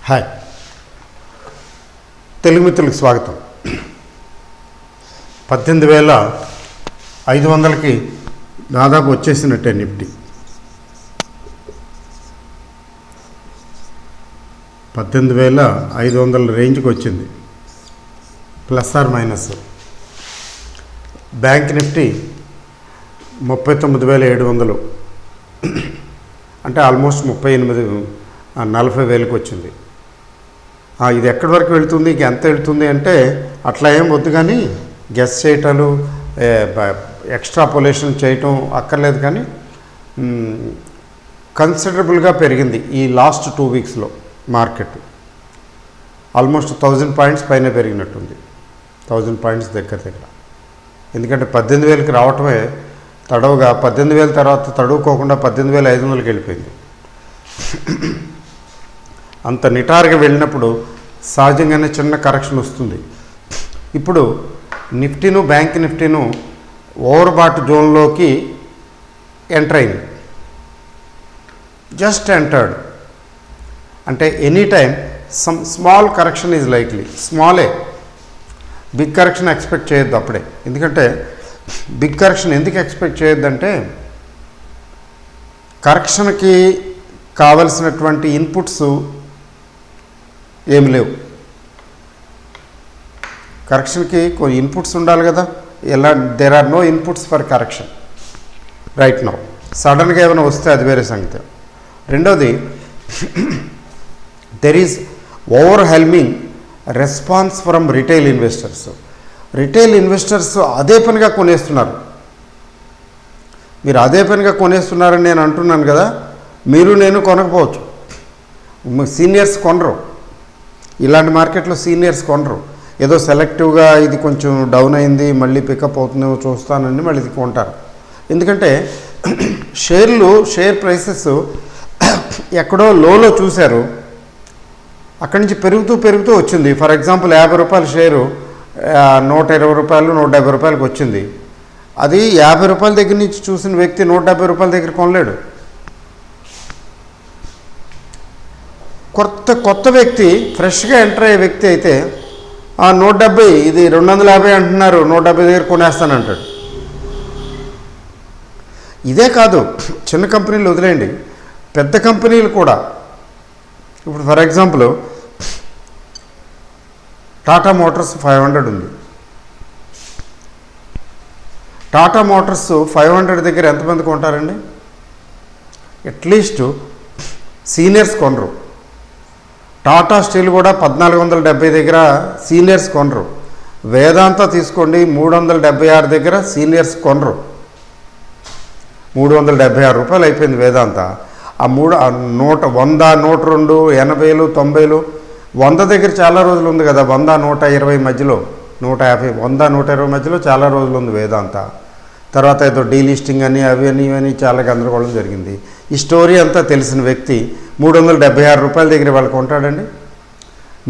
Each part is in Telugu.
హాయ్, తెలుగు మిత్రులకు స్వాగతం. 18,500కి దాదాపు వచ్చేసినట్టే నిఫ్టీ. 18,500 రేంజ్కి వచ్చింది, plus or minus. Bank Nifty 39,700, అంటే ఆల్మోస్ట్ 40,000కి వచ్చింది. ఇది ఎక్కడి వరకు వెళుతుంది, ఎంత వెళుతుంది అంటే అట్లా ఏం వద్దు, కానీ గెస్ చేయటాలు, ఎక్స్ట్రాపోలేషన్ చేయటం అక్కర్లేదు. కానీ కన్సిడరబుల్గా పెరిగింది ఈ లాస్ట్ 2 వీక్స్లో మార్కెట్. ఆల్మోస్ట్ 1000 పాయింట్స్ పైన పెరిగినట్టుంది, 1000 పాయింట్స్ దగ్గర. ఎందుకంటే 18,000కి రావటమే తడవుగా, 18,000 తర్వాత తడువుకోకుండా 18,500కి వెళ్ళిపోయింది. అంత నిటారుగా వెళ్ళినప్పుడు సహజంగానే చిన్న కరెక్షన్ వస్తుంది. ఇప్పుడు నిఫ్టీను, బ్యాంక్ నిఫ్టీను ఓవర్బాట్ జోన్లోకి ఎంటర్ అయింది. జస్ట్ ఎంటర్డ్ అంటే any time some small correction is likely. స్మాలే, బిగ్ కరెక్షన్ ఎక్స్పెక్ట్ చేయొద్దు అప్పుడే. ఎందుకంటే బిగ్ కరెక్షన్ ఎందుకు ఎక్స్పెక్ట్ చేయొద్దంటే, కరెక్షన్కి కావలసినటువంటి ఇన్పుట్స్ ఏమి లేవు. కరెక్షన్కి కొన్ని ఇన్పుట్స్ ఉండాలి కదా. There are no inputs for correction right now. సడన్గా ఏమైనా వస్తే అది వేరే సంగతి. రెండోది, there is overwhelming response from retail investors. Retail investors అదే పనిగా కొనేస్తున్నారు. మీరు అదే పనిగా కొనేస్తున్నారని నేను అంటున్నాను కదా. మీరు నేను కొనకపోవచ్చు, సీనియర్స్ కొనరు. ఇలాంటి మార్కెట్లో సీనియర్స్ కొనరు. ఏదో సెలెక్టివ్గా ఇది కొంచెం డౌన్ అయింది, మళ్ళీ పికప్ అవుతుందేమో చూస్తానని మళ్ళీ ఇది కొంటారు. ఎందుకంటే షేర్ ప్రైసెస్ ఎక్కడో లోలో చూశారు, అక్కడి నుంచి పెరుగుతూ వచ్చింది. ఫర్ ఎగ్జాంపుల్ 50 రూపాయల షేరు 120 రూపాయలు, 170 రూపాయలకి వచ్చింది. అది 50 రూపాయల దగ్గర నుంచి చూసిన వ్యక్తి 170 రూపాయల దగ్గర కొనలేడు. కొత్త వ్యక్తి, ఫ్రెష్గా ఎంటర్ అయ్యే వ్యక్తి అయితే 170, ఇది 250 అంటున్నారు, 170 దగ్గర కొనేస్తానంటాడు. ఇదే కాదు, చిన్న కంపెనీలు వదిలేయండి, పెద్ద కంపెనీలు కూడా. ఇప్పుడు ఫర్ ఎగ్జాంపుల్ టాటా మోటార్స్ 500 ఉంది. టాటా మోటార్స్ 500 దగ్గర ఎంతమంది కొంటారండి? అట్లీస్ట్ సీనియర్స్ కొనరు. టాటా స్టీల్ కూడా 1470 దగ్గర సీనియర్స్ కొనరు. వేదాంత తీసుకోండి, 376 దగ్గర సీనియర్స్ కొనరు. 376 రూపాయలు అయిపోయింది వేదాంత. ఆ 100, 102, 80, 90, 100 దగ్గర చాలా రోజులు ఉంది కదా. 100, 120 మధ్యలో, 150, 100, 120 మధ్యలో చాలా రోజులు ఉంది వేదాంత. తర్వాత ఏదో డీలిస్టింగ్ అని అవి అని ఇవని చాలా గందరగోళం జరిగింది. ఈ స్టోరీ అంతా తెలిసిన వ్యక్తి 376 రూపాయల దగ్గర వాళ్ళు కొంటాడండి?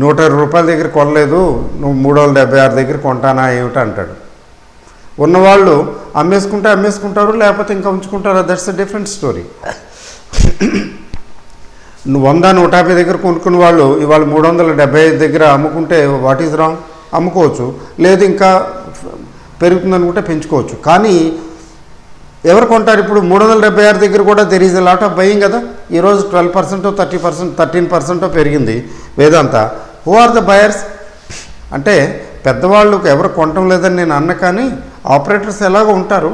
120 రూపాయల దగ్గర కొనలేదు, నువ్వు 376 దగ్గర కొంటానా ఏమిటి అంటాడు. ఉన్నవాళ్ళు అమ్మేసుకుంటారు, లేకపోతే ఇంకా ఉంచుకుంటారు. That's a different story. నువ్వు 100, 150 దగ్గర కొనుక్కున్న వాళ్ళు ఇవాళ 375 దగ్గర అమ్ముకుంటే వాట్ ఈజ్ రాంగ్? అమ్ముకోవచ్చు, లేదు ఇంకా పెరుగుతుందనుకుంటే పెంచుకోవచ్చు. కానీ ఎవరు కొంటారు? ఇప్పుడు 376 దగ్గర కూడా there is a lot of buying కదా. ఈరోజు 12%, 30%, 13% పెరిగింది Vedanta. Who are the buyers? అంటే పెద్దవాళ్ళు ఎవరు కొనటం లేదని నేను అన్న, కానీ ఆపరేటర్స్ ఎలాగో ఉంటారు,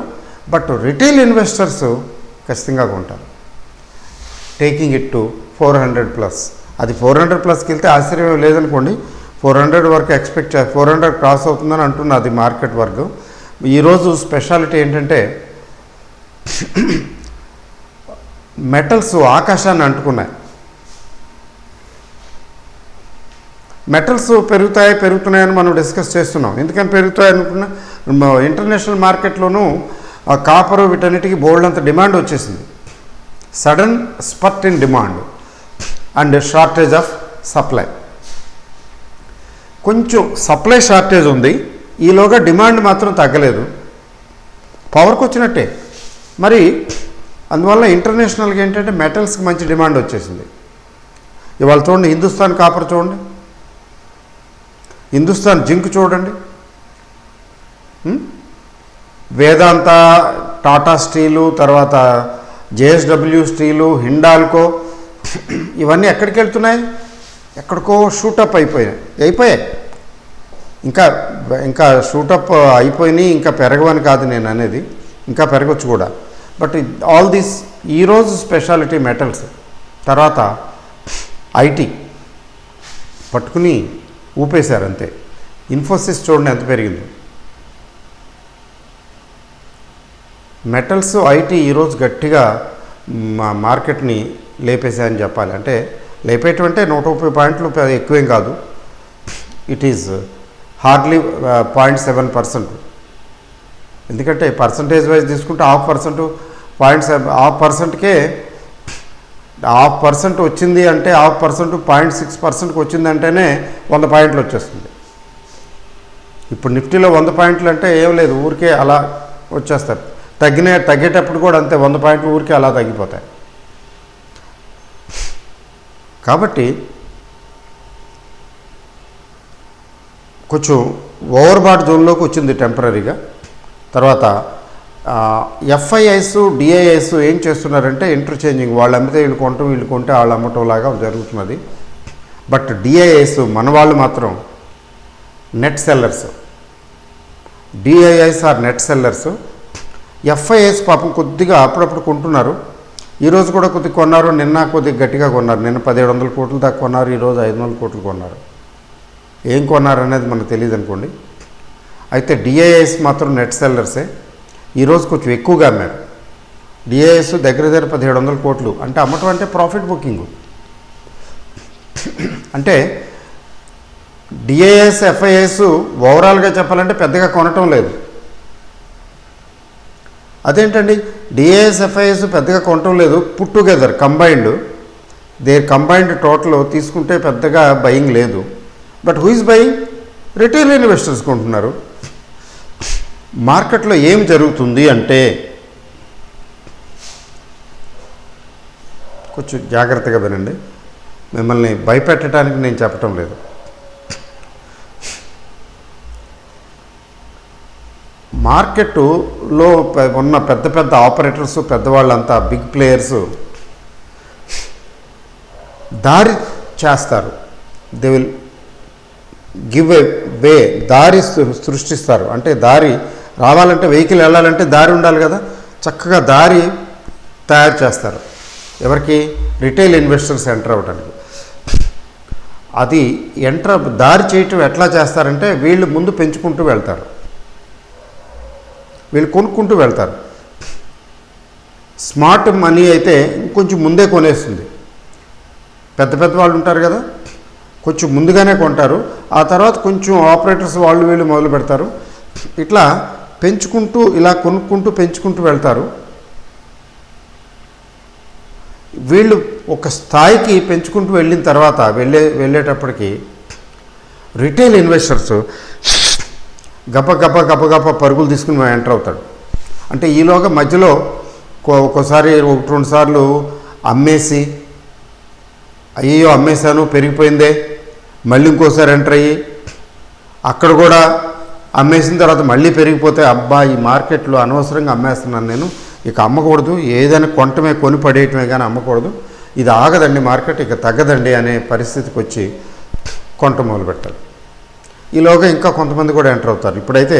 బట్ రిటైల్ ఇన్వెస్టర్స్ ఖచ్చితంగా కొంటారు. Taking it to 400+. అది 400+కి వెళ్తే ఆశ్చర్యం లేదనుకోండి. 400 వరకు ఎక్స్పెక్ట్ 400 క్రాస్ అవుతుందని అంటున్నది మార్కెట్ వర్గం. ఈరోజు స్పెషాలిటీ ఏంటంటే మెటల్స్ ఆకాశాన్ని అంటుకున్నాయి. మెటల్స్ పెరుగుతున్నాయని మనం డిస్కస్ చేస్తున్నాం. ఎందుకని పెరుగుతాయి అనుకున్నా, ఇంటర్నేషనల్ మార్కెట్లోనూ కాపరు వీటన్నిటికీ బోల్డ్ అంత డిమాండ్ వచ్చేసింది. Sudden spurt in demand and shortage of supply. కొంచెం సప్లై షార్టేజ్ ఉంది, ఈలోగా డిమాండ్ మాత్రం తగ్గలేదు. పవర్కి వచ్చినట్టే. మరి అందువల్ల ఇంటర్నేషనల్గా ఏంటంటే మెటల్స్కి మంచి డిమాండ్ వచ్చేసింది. ఇవాళ చూడండి, హిందుస్థాన్ కాపర్ చూడండి, హిందుస్థాన్ జింక్ చూడండి, వేదాంత, టాటా స్టీలు, తర్వాత జేఎస్డబ్ల్యూ స్టీలు, హిండాల్కో, ఇవన్నీ ఎక్కడికి వెళ్తున్నాయి? ఎక్కడికో షూటప్ అయిపోయాయి. ఇంకా షూటప్ అయిపోయినాయి, ఇంకా పెరగవని కాదు నేను అనేది, ఇంకా పెరగచ్చు కూడా. బట్ ఆల్ దిస్ ఈరోజు స్పెషాలిటీ మెటల్స్, తర్వాత ఐటీ పట్టుకుని ఊపేశారు అంతే. ఇన్ఫోసిస్ చూడండి ఎంత పెరిగింది. మెటల్స్, ఐటీ ఈరోజు గట్టిగా మార్కెట్ని లేపేశాయని చెప్పాలి. అంటే లేపేయటం అంటే 130 పాయింట్లు ఎక్కువేం కాదు. It is hardly 0.7%. ఎందుకంటే పర్సంటేజ్ వైజ్ తీసుకుంటే 0.5%, 0.5%కే 0.5% వచ్చింది అంటే 0.5% 0.6%కి వచ్చిందంటేనే 100 పాయింట్లు వచ్చేస్తుంది. ఇప్పుడు నిఫ్టీలో 100 పాయింట్లు అంటే ఏం లేదు, ఊరికే అలా వచ్చేస్తారు. తగ్గేటప్పుడు కూడా అంతే, 100 పాయింట్లు ఊరికే అలా తగ్గిపోతాయి. కాబట్టి కొంచెం ఓవర్బాట్ జోన్లోకి వచ్చింది టెంపరీగా. తర్వాత ఎఫ్ఐఐస్, డిఐఐస్ ఏం చేస్తున్నారంటే ఇంటర్చేంజింగ్, వాళ్ళు అమ్మితే వీళ్ళు కొంటాం, వీళ్ళు కొంటే వాళ్ళు అమ్మటం లాగా జరుగుతున్నది. బట్ డిఐఐస్ మన వాళ్ళు మాత్రం net sellers. DIIs are net sellers. FIIs పాపం కొద్దిగా అప్పుడప్పుడు కొంటున్నారు. ఈరోజు కూడా కొద్దిగా కొన్నారు, నిన్న కొద్దిగా గట్టిగా కొన్నారు. నిన్న 1700 కోట్ల దాకా కొన్నారు, ఈరోజు 500 కోట్లు కొన్నారు. ఏం కొన్నారు అనేది మనకు తెలియదు అనుకోండి. అయితే డిఐఐస్ మాత్రం నెట్ సెల్లర్సే. ఈరోజు కొంచెం ఎక్కువగా అమ్మారు. డిఐఎస్ దగ్గర 1700 కోట్లు అంటే అమ్మటం అంటే ప్రాఫిట్ బుకింగ్. అంటే డిఐఎస్, ఎఫ్ఐఎస్ ఓవరాల్గా చెప్పాలంటే పెద్దగా కొనటం లేదు. అదేంటండి, డిఐఎస్, ఎఫ్ఐఎస్ పెద్దగా కొనటం లేదు. Put together their combined total తీసుకుంటే పెద్దగా బయింగ్ లేదు. But who is buying? Retail investors కొంటున్నారు. మార్కెట్లో ఏం జరుగుతుంది అంటే కొంచెం జాగ్రత్తగా వినండి, మిమ్మల్ని భయపెట్టడానికి నేను చెప్పటం లేదు. మార్కెట్లో ఉన్న పెద్ద పెద్ద ఆపరేటర్స్, పెద్దవాళ్ళంతా బిగ్ ప్లేయర్స్ దారి చేస్తారు. దే విల్ గివ్ ఏ వే, దారి సృష్టిస్తారు. అంటే దారి రావాలంటే, వెహికల్ వెళ్ళాలంటే దారి ఉండాలి కదా, చక్కగా దారి తయారు చేస్తారు. ఎవరికి? రిటైల్ ఇన్వెస్టర్స్ ఎంటర్ అవ్వడానికి. అది దారి చేయటం ఎట్లా చేస్తారంటే, వీళ్ళు ముందు పెంచుకుంటూ వెళ్తారు, వీళ్ళు కొనుక్కుంటూ వెళ్తారు. స్మార్ట్ మనీ అయితే ఇంకొంచెం ముందే కొనేస్తుంది. పెద్ద పెద్ద వాళ్ళు ఉంటారు కదా, కొంచెం ముందుగానే కొంటారు. ఆ తర్వాత కొంచెం ఆపరేటర్స్ వాళ్ళు వీళ్ళు మొదలు పెడతారు. ఇట్లా పెంచుకుంటూ, ఇలా కొనుక్కుంటూ పెంచుకుంటూ వెళ్తారు. వీళ్ళు ఒక స్థాయికి పెంచుకుంటూ వెళ్ళిన తర్వాత వెళ్ళేటప్పటికి రిటైల్ ఇన్వెస్టర్స్ గప్ప పరుగులు తీసుకుని ఎంటర్ అవుతాడు. అంటే ఈలోగా మధ్యలో ఒక్కోసారి 1-2 సార్లు అమ్మేసి, అయ్యో అమ్మేశాను పెరిగిపోయిందే, మళ్ళీ ఇంకోసారి ఎంటర్ అయ్యి అక్కడ కూడా అమ్మేసిన తర్వాత మళ్ళీ పెరిగిపోతే, అబ్బా ఈ మార్కెట్లో అనవసరంగా అమ్మేస్తున్నాను నేను, ఇక అమ్మకూడదు, ఏదైనా కొంటమే, కొని పడేయటమే కానీ అమ్మకూడదు, ఇది ఆగదండి మార్కెట్, ఇక తగ్గదండి అనే పరిస్థితికి వచ్చి కొంట మొదలు పెట్టాలి. ఈలోగా ఇంకా కొంతమంది కూడా ఎంటర్ అవుతారు. ఇప్పుడైతే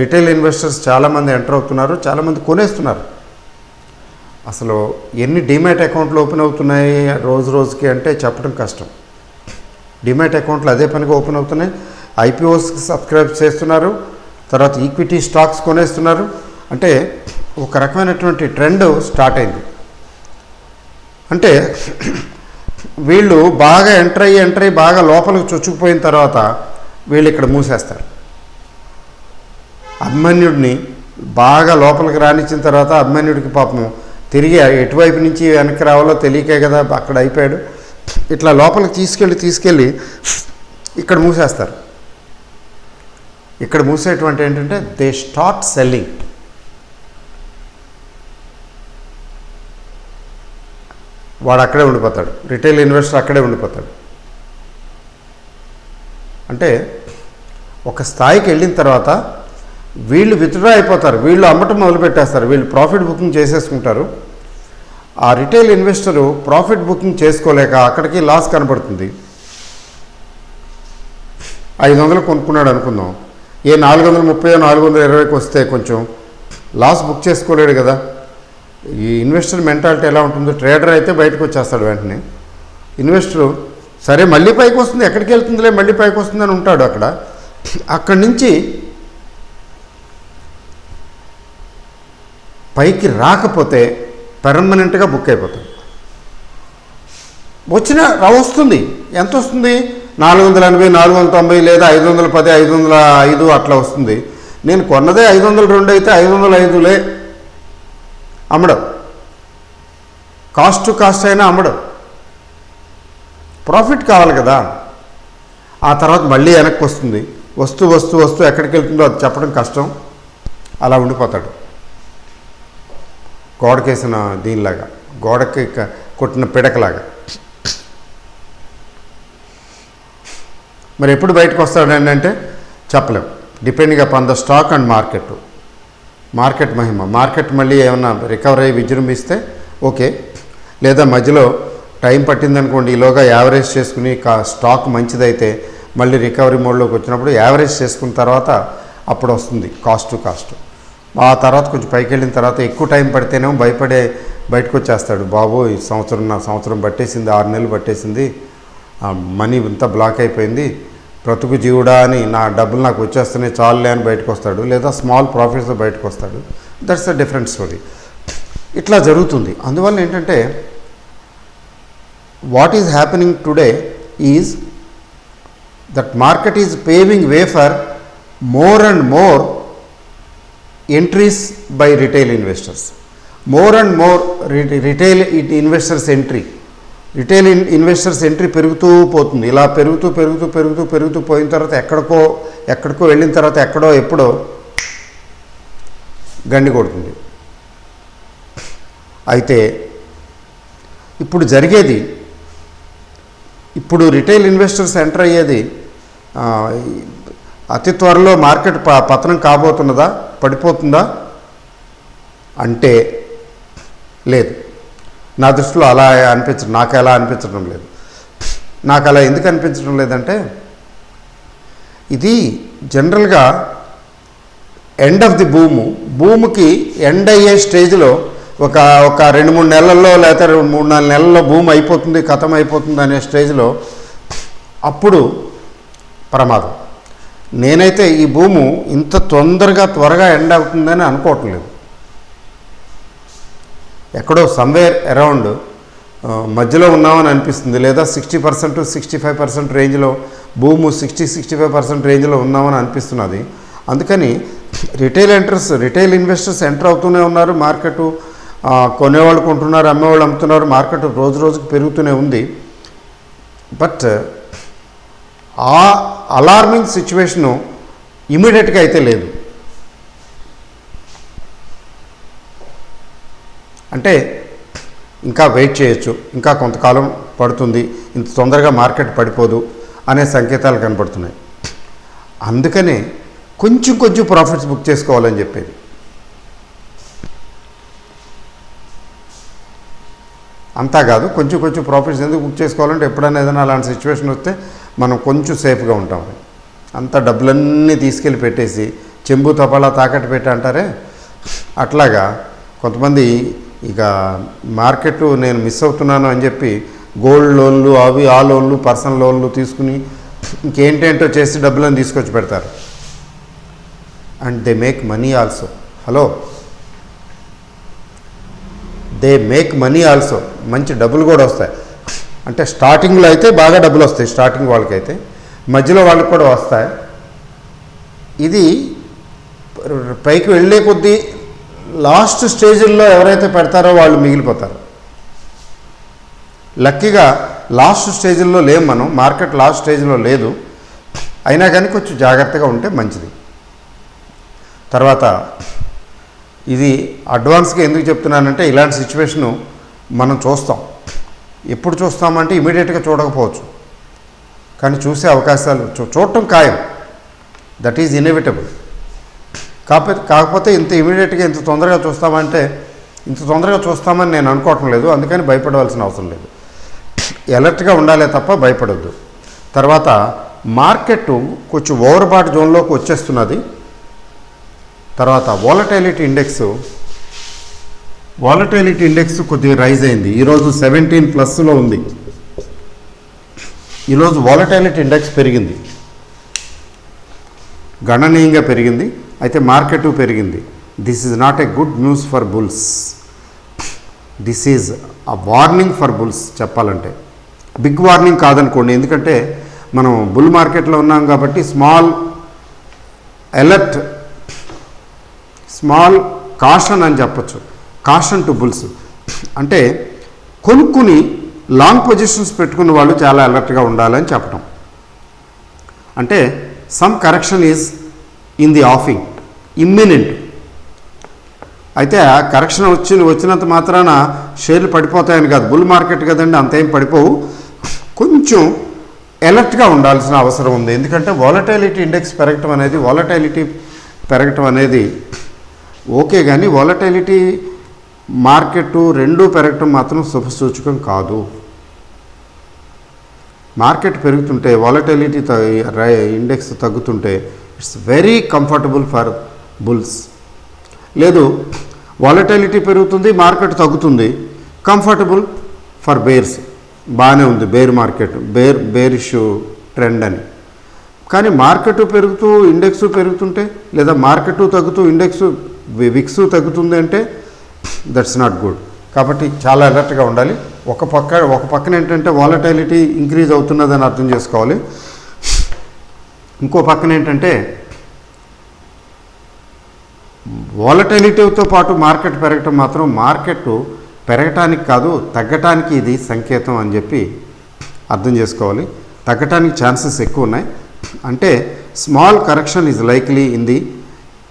రిటైల్ ఇన్వెస్టర్స్ చాలామంది ఎంటర్ అవుతున్నారు, చాలామంది కొనేస్తున్నారు. అసలు ఎన్ని డిమ్యాట్ అకౌంట్లు ఓపెన్ అవుతున్నాయి రోజుకి అంటే చెప్పడం కష్టం. డిమ్యాట్ అకౌంట్లు అదే పనిగా ఓపెన్ అవుతున్నాయి. ఐపీఓస్కి సబ్స్క్రైబ్ చేస్తున్నారు, తర్వాత ఈక్విటీ స్టాక్స్ కొనేస్తున్నారు. అంటే ఒక రకమైనటువంటి ట్రెండ్ స్టార్ట్ అయింది. అంటే వీళ్ళు బాగా ఎంటర్ అయ్యి బాగా లోపలికి చొచ్చుకుపోయిన తర్వాత వీళ్ళు ఇక్కడ మూసేస్తారు. అభిమన్యుడిని బాగా లోపలికి రానిచ్చిన తర్వాత అభిమన్యుడికి పాపం తిరిగి ఎటువైపు నుంచి వెనక్కి రావాలో తెలియకే కదా అక్కడ అయిపోయాడు. ఇట్లా లోపలికి తీసుకెళ్ళి ఇక్కడ మూసేస్తారు. ఇక్కడ మూసేటువంటి ఏంటంటే దే స్టార్ట్ సెల్లింగ్. వాడు అక్కడే ఉండిపోతాడు, రిటైల్ ఇన్వెస్టర్ అక్కడే ఉండిపోతాడు. అంటే ఒక స్థాయికి వెళ్ళిన తర్వాత వీళ్ళు విత్డ్రా అయిపోతారు, వీళ్ళు అమ్మటం మొదలుపెట్టేస్తారు, వీళ్ళు ప్రాఫిట్ బుకింగ్ చేసేసుకుంటారు. ఆ రిటైల్ ఇన్వెస్టరు ప్రాఫిట్ బుకింగ్ చేసుకోలేక అక్కడికి లాస్ కనబడుతుంది. 500 కొనుక్కున్నాడు అనుకుందాం, ఏ 430 420కి వస్తే కొంచెం లాస్ బుక్ చేసుకోలేడు కదా. ఈ ఇన్వెస్టర్ మెంటాలిటీ ఎలా ఉంటుందో, ట్రేడర్ అయితే బయటకు వచ్చేస్తాడు వెంటనే, ఇన్వెస్టరు సరే మళ్ళీ పైకి వస్తుంది, ఎక్కడికి వెళ్తుందిలే మళ్ళీ పైకి వస్తుందని ఉంటాడు అక్కడ. అక్కడి నుంచి పైకి రాకపోతే పెర్మనెంట్గా బుక్ అయిపోతుంది. వస్తుంది, ఎంత వస్తుంది? 480 490 లేదా 510 505 అట్లా వస్తుంది. నేను కొన్నదే 502 అయితే 505లే అమ్మడం, కాస్ట్ టు కాస్ట్ అయినా అమ్మడం, ప్రాఫిట్ కావాలి కదా. ఆ తర్వాత మళ్ళీ వెనక్కి వస్తుంది, వస్తూ వస్తూ వస్తూ ఎక్కడికి వెళ్తుందో అది చెప్పడం కష్టం, అలా ఉండిపోతాడు. గోడకేసిన దీనిలాగా, గోడకి కొట్టిన పిడకలాగా. మరి ఎప్పుడు బయటకు వస్తాడండి అంటే చెప్పలేం, depending upon the stock and market Mahima. Market మళ్ళీ ఏమన్నా రికవర్ అయ్యి విజృంభిస్తే ఓకే, లేదా మధ్యలో టైం పట్టిందనుకోండి, ఈలోగా యావరేజ్ చేసుకుని స్టాక్ మంచిదైతే మళ్ళీ రికవరీ మోడ్లోకి వచ్చినప్పుడు యావరేజ్ చేసుకున్న తర్వాత అప్పుడు వస్తుంది కాస్ట్ టు కాస్ట్. ఆ తర్వాత కొంచెం పైకి వెళ్ళిన తర్వాత ఎక్కువ టైం పడితేనేమో బయటకు వచ్చేస్తాడు. బాబు ఈ సంవత్సరం పట్టేసింది, 6 నెలలు పట్టేసింది, మనీ ఇంత బ్లాక్ అయిపోయింది, బ్రతుకు జీవుడా అని నా డబ్బులు నాకు వచ్చేస్తేనే చాలులే అని బయటకు వస్తాడు, లేదా స్మాల్ ప్రాఫిట్స్తో బయటకు వస్తాడు. That's a different story. ఇట్లా జరుగుతుంది. అందువల్ల ఏంటంటే what is happening today is that market is paving way for more and more entries by retail investors. More and more retail investors entry, retail investors entry పెరుగుతూ పోతుంది. ఇలా పెరుగుతూ పోయిన తర్వాత ఎక్కడికో వెళ్ళిన తర్వాత ఎప్పుడో గండి కొడుతుంది. అయితే ఇప్పుడు రిటైల్ ఇన్వెస్టర్స్ ఎంటర్ అయ్యేది అతి త్వరలో మార్కెట్ పతనం కాబోతున్నదా, పడిపోతుందా అంటే లేదు. నా దృష్టిలో అలా నాకు ఎలా అనిపించడం లేదు. నాకు అలా ఎందుకు అనిపించడం లేదంటే, ఇది జనరల్గా ఎండ్ ఆఫ్ ది భూమికి ఎండ్ అయ్యే స్టేజ్లో ఒక 2-3 నెలల్లో లేకపోతే 3-4 నెలల్లో భూమి అయిపోతుంది, ఖతం అయిపోతుంది అనే స్టేజ్లో అప్పుడు ప్రమాదం. నేనైతే ఈ భూమి ఇంత త్వరగా ఎండ్ అవుతుందని అనుకోవటం లేదు. ఎక్కడో సమ్వేర్ అరౌండ్ మధ్యలో ఉన్నామని అనిపిస్తుంది, లేదా 60% 65% రేంజ్లో భూమి 60-65% రేంజ్లో ఉన్నామని అనిపిస్తున్నది. అందుకని రిటైల్ ఇన్వెస్టర్స్ ఎంటర్ అవుతూనే ఉన్నారు. మార్కెట్ కొనేవాళ్ళు కొంటున్నారు, అమ్మేవాళ్ళు అమ్ముతున్నారు. మార్కెట్ రోజుకి పెరుగుతూనే ఉంది. బట్ ఆ అలార్మింగ్ సిచ్యువేషను ఇమీడియట్గా అయితే లేదు. అంటే ఇంకా వెయిట్ చేయొచ్చు, ఇంకా కొంతకాలం పడుతుంది, ఇంత తొందరగా మార్కెట్ పడిపోదు అనే సంకేతాలు కనపడుతున్నాయి. అందుకనే కొంచెం ప్రాఫిట్స్ బుక్ చేసుకోవాలని చెప్పేది. అంతా కాదు, కొంచెం ప్రాఫిట్స్ ఎందుకు బుక్ చేసుకోవాలంటే ఎప్పుడైనా ఏదైనా అలాంటి సిచ్యువేషన్ వస్తే మనం కొంచెం సేఫ్గా ఉంటాం. అంత డబ్బులన్నీ తీసుకెళ్ళి పెట్టేసి చెంబు తపాలా తాకట్టు పెట్టి అంటారే, అట్లాగా కొంతమంది ఇక మార్కెట్ నేను మిస్ అవుతున్నాను అని చెప్పి గోల్డ్ లోన్లు ఆ లోన్లు పర్సనల్ లోన్లు తీసుకుని ఇంకేంటేంటో చేసి డబ్బులను తీసుకొచ్చి పెడతారు. And they make money also. They make money also, మంచి డబ్బులు కూడా వస్తాయి. అంటే స్టార్టింగ్లో అయితే బాగా డబ్బులు వస్తాయి, స్టార్టింగ్ వాళ్ళకైతే, మధ్యలో వాళ్ళకి కూడా వస్తాయి. ఇది పైకి వెళ్ళే కొద్దీ లాస్ట్ స్టేజ్ల్లో ఎవరైతే పెడతారో వాళ్ళు మిగిలిపోతారు. లక్కీగా లాస్ట్ స్టేజ్లో లేము మనం, మార్కెట్ లాస్ట్ స్టేజ్లో లేదు. అయినా కానీ కొంచెం జాగ్రత్తగా ఉంటే మంచిది. తర్వాత ఇది అడ్వాన్స్గా ఎందుకు చెప్తున్నానంటే, ఇలాంటి సిచ్యువేషను మనం చూస్తాం. ఎప్పుడు చూస్తామంటే ఇమీడియట్గా చూడకపోవచ్చు, కానీ చూసే అవకాశాలు చూడటం ఖాయం. That is inevitable. కాకపోతే ఇంత ఇమీడియట్గా ఇంత తొందరగా చూస్తామంటే ఇంత తొందరగా చూస్తామని నేను అనుకోవటం లేదు. అందుకని భయపడవలసిన అవసరం లేదు. అలర్ట్గా ఉండాలే తప్ప భయపడొద్దు. తర్వాత మార్కెట్ కొంచెం ఓవర్బాట్ జోన్లోకి వచ్చేస్తున్నది. తర్వాత వాలటైలిటీ ఇండెక్స్ కొద్దిగా రైజ్ అయింది. ఈరోజు 17+ ఉంది. ఈరోజు వాలటైలిటీ ఇండెక్స్ పెరిగింది, గణనీయంగా పెరిగింది. అయితే మార్కెట్ పెరిగింది. This is not a good news for bulls. This is a warning for bulls చెప్పాలంటే. బిగ్ వార్నింగ్ కాదనుకోండి, ఎందుకంటే మనం బుల్ మార్కెట్లో ఉన్నాం కాబట్టి స్మాల్ కాషన్ అని చెప్పచ్చు. కాషన్ టు బుల్స్ అంటే కొనుక్కుని లాంగ్ పొజిషన్స్ పెట్టుకున్న వాళ్ళు చాలా అలర్ట్గా ఉండాలని చెప్పడం. అంటే some correction is in the offing, imminent. అయితే ఆ కరెక్షన్ వచ్చినంత మాత్రాన షేర్లు పడిపోతాయని కాదు. బుల్ మార్కెట్ కదండి, అంతేం పడిపోవు. కొంచెం అలర్ట్గా ఉండాల్సిన అవసరం ఉంది. ఎందుకంటే వాలటైలిటీ పెరగటం అనేది ఓకే, కానీ వాలటైలిటీ మార్కెట్ రెండూ పెరగటం మాత్రం శుభసూచకం కాదు. మార్కెట్ పెరుగుతుంటే వాలటైలిటీ ఇండెక్స్ తగ్గుతుంటే it's very comfortable for bulls. లేదు, వాలటైలిటీ పెరుగుతుంది, మార్కెట్ తగ్గుతుంది, కంఫర్టబుల్ ఫర్ బేర్స్. బాగానే ఉంది బేర్ మార్కెట్, బేరిష్ ట్రెండ్ అని. కానీ మార్కెట్ పెరుగుతూ ఇండెక్స్ పెరుగుతుంటే, లేదా మార్కెట్ తగ్గుతూ ఇండెక్స్ విక్స్ తగ్గుతుంది అంటే దట్స్ నాట్ గుడ్. కాబట్టి చాలా అలర్ట్గా ఉండాలి. ఒక పక్కన ఏంటంటే వాలటైలిటీ ఇంక్రీజ్ అవుతున్నదని అర్థం చేసుకోవాలి. ఇంకో పక్కన ఏంటంటే వాలటైలిటీతో పాటు మార్కెట్ పెరగటం మాత్రం మార్కెట్ పెరగటానికి కాదు, తగ్గటానికి ఇది సంకేతం అని చెప్పి అర్థం చేసుకోవాలి. తగ్గటానికి ఛాన్సెస్ ఎక్కువ ఉన్నాయి. అంటే small correction is likely in the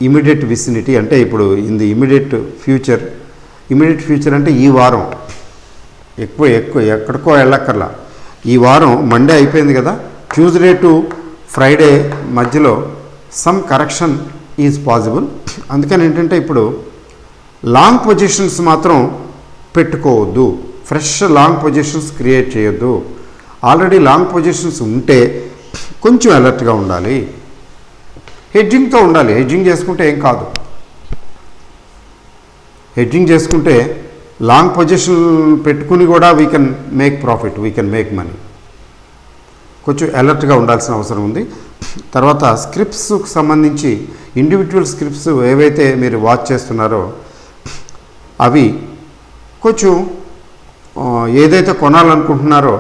immediate vicinity. అంటే ఇప్పుడు ఇన్ ది ఇమీడియట్ ఫ్యూచర్ అంటే ఈ వారం ఎక్కువ ఎక్కడికో వెళ్ళక్కర్లా. ఈ వారం మండే అయిపోయింది కదా, ట్యూస్డే టు ఫ్రైడే మధ్యలో సమ్ కరెక్షన్ ఈజ్ పాసిబుల్. అందుకని ఏంటంటే ఇప్పుడు లాంగ్ పొజిషన్స్ మాత్రం పెట్టుకోవద్దు, ఫ్రెష్ లాంగ్ పొజిషన్స్ క్రియేట్ చేయొద్దు. ఆల్రెడీ లాంగ్ పొజిషన్స్ ఉంటే కొంచెం అలర్ట్గా ఉండాలి, హెడ్జింగ్తో ఉండాలి. హెడ్జింగ్ చేసుకుంటే ఏం కాదు. హెడ్జింగ్ చేసుకుంటే లాంగ్ పొజిషన్ పెట్టుకుని కూడా we can make profit, we can make money. కొంచెం అలర్ట్గా ఉండాల్సిన అవసరం ఉంది. తర్వాత స్క్రిప్ట్స్కి సంబంధించి ఇండివిజువల్ స్క్రిప్ట్స్ ఏవైతే మీరు వాచ్ చేస్తున్నారో అవి కొంచెం ఏదైతే కొనాలనుకుంటున్నారో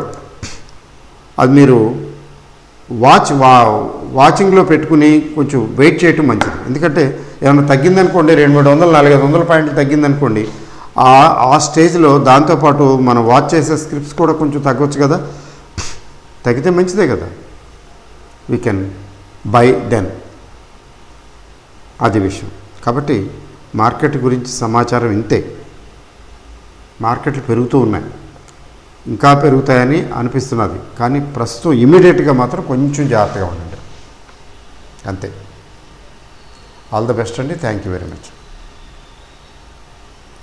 అది మీరు వాచింగ్లో పెట్టుకుని కొంచెం వెయిట్ చేయటం మంచిది. ఎందుకంటే ఏమైనా తగ్గిందనుకోండి, 200-300, 400-500 పాయింట్లు తగ్గిందనుకోండి, ఆ స్టేజ్లో దాంతోపాటు మనం వాచ్ చేసే స్క్రిప్ట్స్ కూడా కొంచెం తగ్గొచ్చు కదా. తగ్గితే మంచిదే కదా, వీ కెన్ బై దెన్. అది విషయం. కాబట్టి మార్కెట్ గురించి సమాచారం ఇంతే. మార్కెట్లు పెరుగుతూ ఉన్నాయి, ఇంకా పెరుగుతాయని అనిపిస్తున్నది. కానీ ప్రస్తుతం ఇమీడియట్గా మాత్రం కొంచెం జాగ్రత్తగా ఉండండి, అంతే. ఆల్ ద బెస్ట్ అండి. Thank you very much.